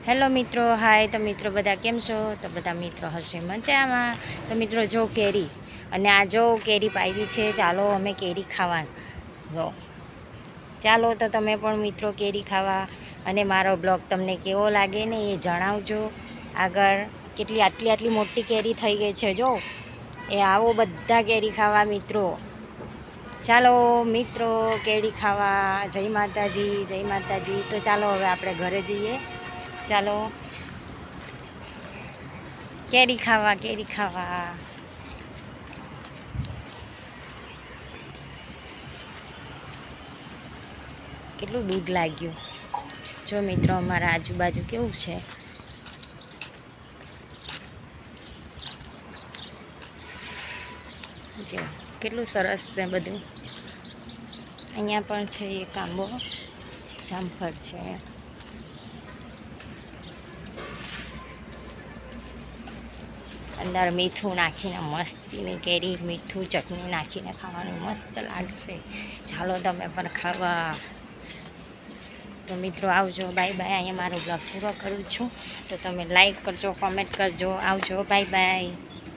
Hello મિત્રો, હાય. તો મિત્રો બધા કેમ છો? તો બધા મિત્રો હશે મજામાં. તો મિત્રો જો કેરી, અને આ જો કેરી પાડી છે. ચાલો અમે કેરી ખાવા જો ચાલો. તો તમે પણ મિત્રો કેરી ખાવા, અને મારો બ્લોગ તમને કેવો લાગે ને એ જણાવજો. આગળ આટલી મોટી કેરી થઈ ગઈ છે જો. એ આવો બધા કેરી ખાવા મિત્રો. ચાલો મિત્રો કેરી ખાવા. જય માતાજી, જય માતાજી. તો ચાલો હવે આપણે ઘરે જઈએ. ચાલો કેરી ખાવા, કેરી ખાવા. કેટલું દૂધ લાગ્યું જો મિત્રો. અમારા આજુબાજુ કેવું છે જો, કેટલું સરસ છે બધું. અહીંયા પણ છે એક આંબો, જામફળ છે. અંદર મીઠું નાખીને મસ્તીની કેરી, મીઠું ચટણી નાખીને ખાવાનું મસ્ત લાગશે. ચાલો તમે પણ ખાવા. તો મિત્રો આવજો, બાય બાય. અહીંયા મારો બ્લોગ પૂરો કરું છું. તો તમે લાઈક કરજો, કોમેન્ટ કરજો. આવજો, બાય બાય.